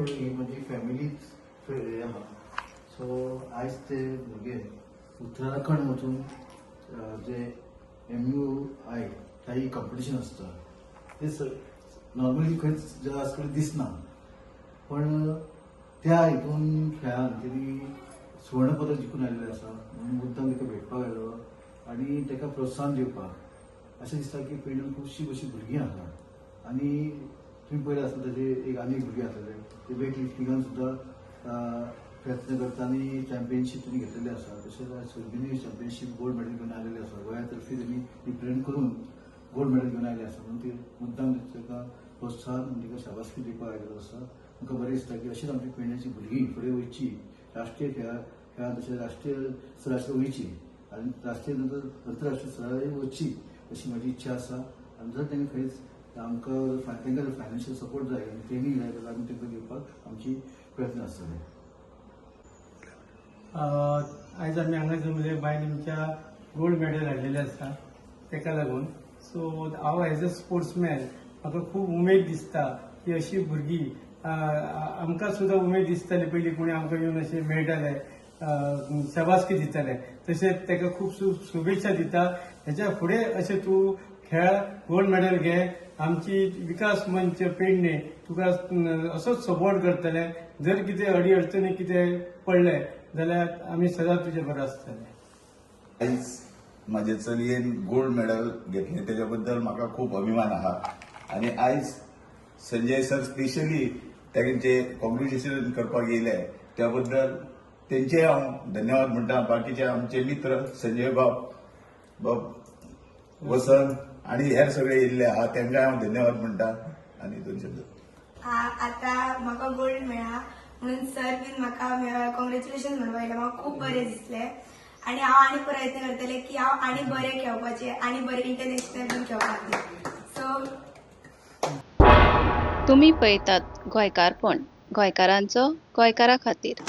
ही म्हजी फॅमिलीच हे आहा. सो आयज ते भुरगे उत्तराखंड वचून जे MUI काही कॉम्पिटिशन असतं ते नॉर्मली खंयच जगास कडेन दिसना, पण त्या हितून खेळान तेणी सुवर्ण पदक जिखून आयिल्ले आसा. म्हणून मुद्दाम ताका भेटपाक आयलो आनी ताका प्रोत्साहन दिवपाक अशें दिसता की पेडणेंत खुबशीं अशीं भुरगीं आसात. आनी तुम्ही पळयलें आसता ताजे एक आनी भुरगे आसले ते वेट लिफ्टिंगान सुद्दां प्रयत्न करता आनी चॅम्पियनशीप त्यांनी घेतलेली आसा. तशेंच सर्बिनी चॅम्पियनशीप गोल्ड मेडल घेवन आयलेले आसा. गोंया तर्फे त्यांनी रिप्रेझेंट करून गोल्ड मेडल घेवन आयले आसा. म्हणून ते मुद्दाम ताका प्रोत्साहन आनी ताका शाबासकी दिवपाक आयिल्लो आसा. म्हाका बरें दिसता की अशीच आमची पेडण्याची भुरगीं फुडें वयची, राष्ट्रीय खेळांत तशेंच राष्ट्रीय स्तराचेर वयची आनी राष्ट्रीय नंतर अंतरराष्ट्रीय स्तराचेर वचची अशी म्हाजी इच्छा आसा. आनी जर तांकां खंयच आमकां तांकां जर फायनान्शियल सपोर्ट जाय आनी ट्रेनींग जाय जाल्यार आमी तांकां दिवपाक आमची प्रयत्न आसतले. आयज आमी हांगा जमले बायलांच्या गोल्ड मेडल हाडलेले आसा ताका लागून. सो हांव एज अ स्पोर्ट्समॅन म्हाका खूब उमेद दिसता की अशी भुरगीं आमकां सुद्दां उमेद दिसताली पयलीं कोणी आमकां येवन अशें मेळटाले, शाबासकी दिताले. तशेंच ताका खूब शुभेच्छा दिता. हेच्या फुडें अशें तूं खेळ गोल्ड मेडल घे. आमची विकास मंच पेडणे तुका असोच सपोर्ट करतले. जर कितें अडी अडचणी कितें पडले जाल्यार आमी सदांच तुजे बरोबर आसतले. आयज म्हाजे चलयेन गोल्ड मेडल घेतलें तेच्या बद्दल म्हाका खूब अभिमान आहा. आनी आयज संजय सर स्पेशली तेंचे कॉम्पिटिशन करपाक येयले त्या बद्दल तेंचे हांव धन्यवाद म्हणटा. बाकीचे आमचे मित्र संजय बाब वसंत आनी हेर सगळे येयल्ले आहा तेंकाय हांव धन्यवाद म्हणटा. आनी दोन शब्द आता म्हाका गोल्ड मेळ्ळा म्हणून सर बीन म्हाका कॉंग्रॅच्युलेशन म्हणपाक आयले. म्हाका खूब बरें दिसलें आनी हांव आनी प्रयत्न करतलें की हांव आनी बरें खेळपाचें आनी बरें इंटरनॅशनल बीन खेळपाचें. सो तुम्ही पळयतात गोंयकारपण, गोंयकारांचो गोंयकारा खातीर.